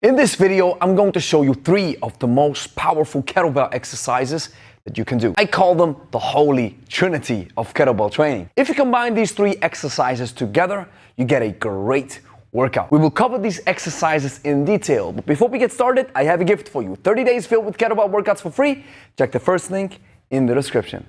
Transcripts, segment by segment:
In this video, I'm going to show you 3 of the most powerful kettlebell exercises that you can do. I call them the holy trinity of kettlebell training. If you combine these 3 exercises together, you get a great workout. We will cover these exercises in detail, but before we get started, I have a gift for you. 30 days filled with kettlebell workouts for free. Check the first link in the description.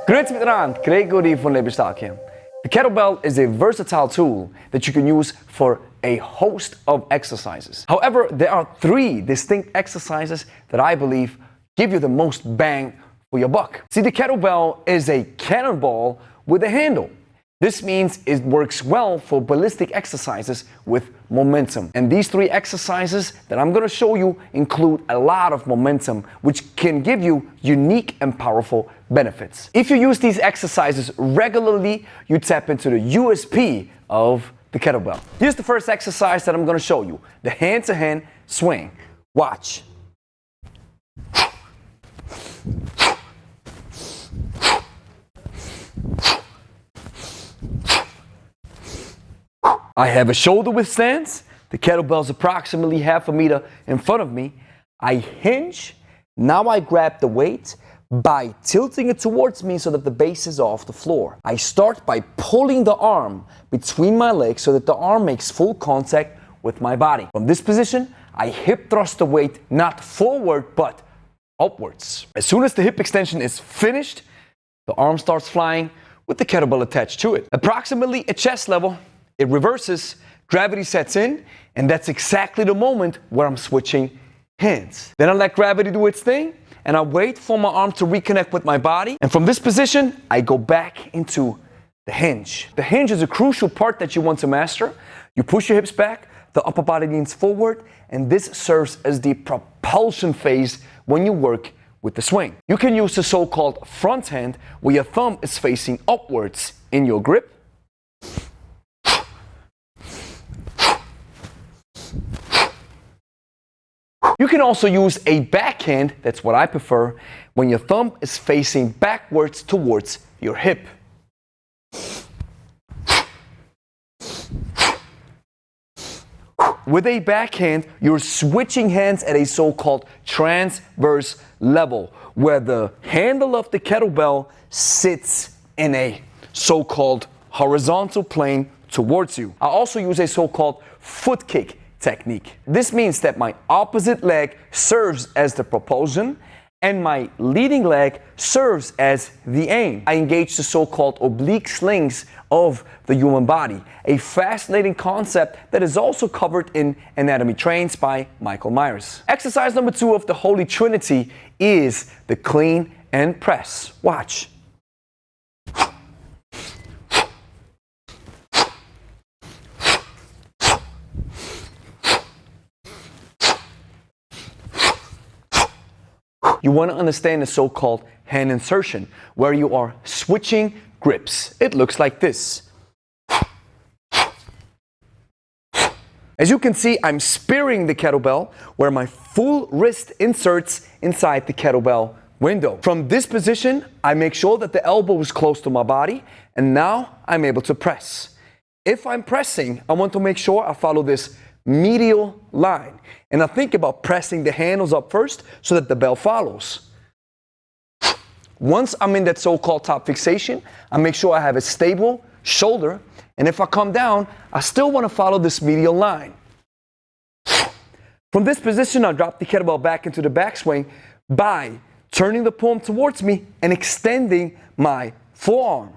Grüezi miteinander, Gregory von Lebe hier. The kettlebell is a versatile tool that you can use for a host of exercises. However, there are 3 distinct exercises that I believe give you the most bang for your buck. See, the kettlebell is a cannonball with a handle. This means it works well for ballistic exercises with momentum. And these 3 exercises that I'm going to show you include a lot of momentum, which can give you unique and powerful benefits. If you use these exercises regularly, you tap into the USP of the kettlebell. Here's the first exercise that I'm going to show you, the hand-to-hand swing. Watch. I have a shoulder width stance. The kettlebell is approximately half a meter in front of me. I hinge. Now I grab the weight by tilting it towards me so that the base is off the floor. I start by pulling the arm between my legs so that the arm makes full contact with my body. From this position, I hip thrust the weight not forward but upwards. As soon as the hip extension is finished, the arm starts flying with the kettlebell attached to it. Approximately at chest level, it reverses, gravity sets in, and that's exactly the moment where I'm switching hands. Then I let gravity do its thing, and I wait for my arm to reconnect with my body. And from this position, I go back into the hinge. The hinge is a crucial part that you want to master. You push your hips back, the upper body leans forward, and this serves as the propulsion phase when you work with the swing. You can use the so-called front hand, where your thumb is facing upwards in your grip. You can also use a backhand, that's what I prefer, when your thumb is facing backwards towards your hip. With a backhand, you're switching hands at a so-called transverse level, where the handle of the kettlebell sits in a so-called horizontal plane towards you. I also use a so-called foot kick technique. This means that my opposite leg serves as the propulsion and my leading leg serves as the aim. I engage the so-called oblique slings of the human body, a fascinating concept that is also covered in Anatomy Trains by Michael Myers. Exercise number 2 of the Holy Trinity is the clean and press. Watch. You want to understand the so-called hand insertion, where you are switching grips. It looks like this. As you can see, I'm spearing the kettlebell, where my full wrist inserts inside the kettlebell window. From this position, I make sure that the elbow is close to my body, and now I'm able to press. If I'm pressing, I want to make sure I follow this medial line. And I think about pressing the handles up first so that the bell follows. Once I'm in that so-called top fixation, I make sure I have a stable shoulder. And if I come down, I still want to follow this medial line. From this position, I drop the kettlebell back into the backswing by turning the palm towards me and extending my forearm.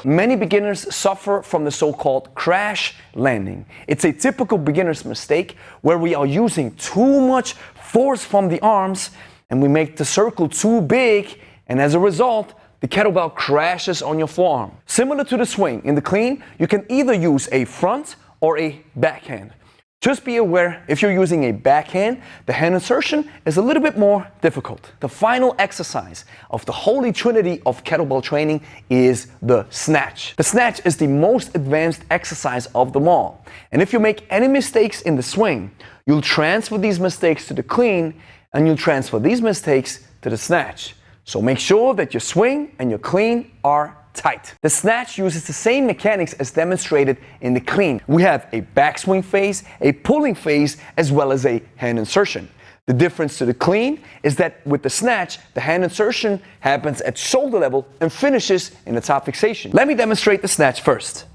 Many beginners suffer from the so-called crash landing. It's a typical beginner's mistake where we are using too much force from the arms and we make the circle too big, and as a result, the kettlebell crashes on your forearm. Similar to the swing, in the clean, you can either use a front or a backhand. Just be aware, if you're using a backhand, the hand insertion is a little bit more difficult. The final exercise of the holy trinity of kettlebell training is the snatch. The snatch is the most advanced exercise of them all. And if you make any mistakes in the swing, you'll transfer these mistakes to the clean, and you'll transfer these mistakes to the snatch. So make sure that your swing and your clean are tight. The snatch uses the same mechanics as demonstrated in the clean. We have a backswing phase, a pulling phase, as well as a hand insertion. The difference to the clean is that with the snatch, the hand insertion happens at shoulder level and finishes in the top fixation. Let me demonstrate the snatch first.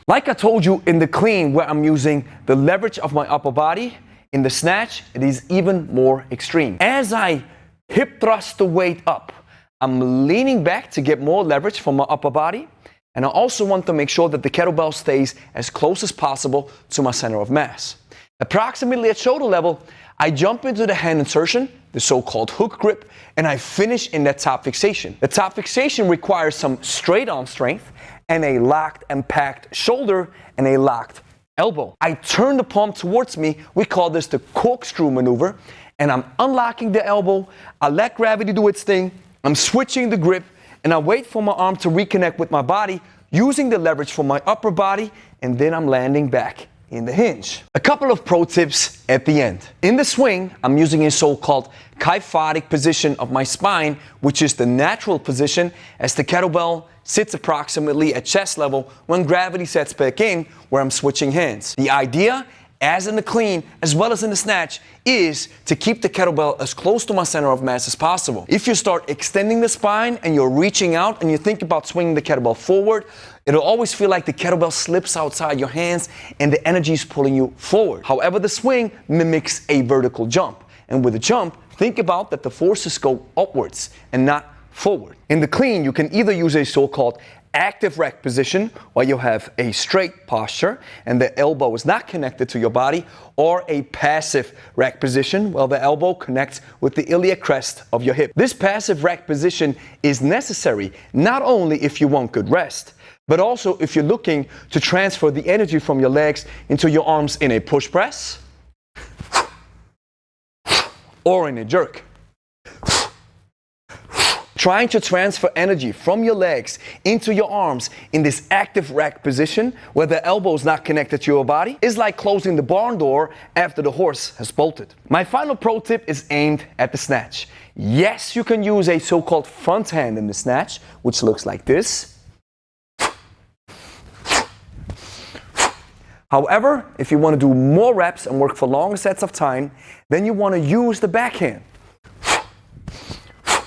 Like I told you in the clean where I'm using the leverage of my upper body, in the snatch it is even more extreme. As I hip thrust the weight up, I'm leaning back to get more leverage from my upper body, and I also want to make sure that the kettlebell stays as close as possible to my center of mass. Approximately at shoulder level, I jump into the hand insertion, the so-called hook grip, and I finish in that top fixation. The top fixation requires some straight arm strength and a locked and packed shoulder and a locked elbow. I turn the palm towards me. We call this the corkscrew maneuver, and I'm unlocking the elbow. I let gravity do its thing. I'm switching the grip, and I wait for my arm to reconnect with my body using the leverage from my upper body, and then I'm landing back in the hinge. A couple of pro tips at the end. In the swing, I'm using a so-called kyphotic position of my spine, which is the natural position as the kettlebell sits approximately at chest level when gravity sets back in where I'm switching hands. The idea, as in the clean as well as in the snatch, is to keep the kettlebell as close to my center of mass as possible. If you start extending the spine and you're reaching out and you think about swinging the kettlebell forward, it'll always feel like the kettlebell slips outside your hands and the energy is pulling you forward. However, the swing mimics a vertical jump. And with a jump, think about that the forces go upwards and not forward. In the clean, you can either use a so-called active rack position, where you have a straight posture and the elbow is not connected to your body, or a passive rack position, where the elbow connects with the iliac crest of your hip. This passive rack position is necessary not only if you want good rest, but also if you're looking to transfer the energy from your legs into your arms in a push press or in a jerk. Trying to transfer energy from your legs into your arms in this active rack position where the elbow is not connected to your body is like closing the barn door after the horse has bolted. My final pro tip is aimed at the snatch. Yes, you can use a so-called front hand in the snatch, which looks like this. However, if you want to do more reps and work for longer sets of time, then you want to use the backhand.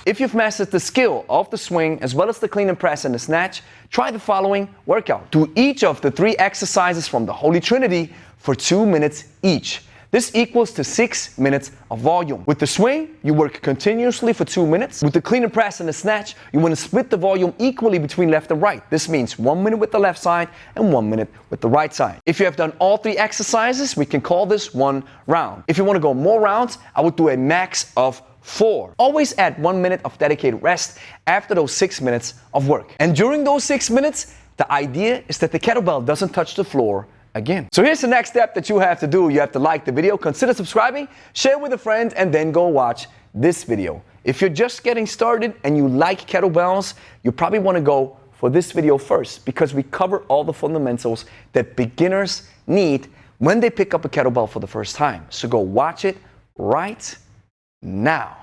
If you've mastered the skill of the swing as well as the clean and press and the snatch, try the following workout. Do each of the 3 exercises from the Holy Trinity for 2 minutes each. This equals to 6 minutes of volume. With the swing, you work continuously for 2 minutes. With the clean and press and the snatch, you want to split the volume equally between left and right. This means 1 minute with the left side and 1 minute with the right side. If you have done all 3 exercises, we can call this 1 round. If you want to go more rounds, I would do a max of 4. Always add 1 minute of dedicated rest after those 6 minutes of work. And during those 6 minutes, the idea is that the kettlebell doesn't touch the floor again. So here's the next step that you have to do. You have to like the video, consider subscribing, share with a friend, and then go watch this video. If you're just getting started and you like kettlebells, you probably want to go for this video first, because we cover all the fundamentals that beginners need when they pick up a kettlebell for the first time. So go watch it right now.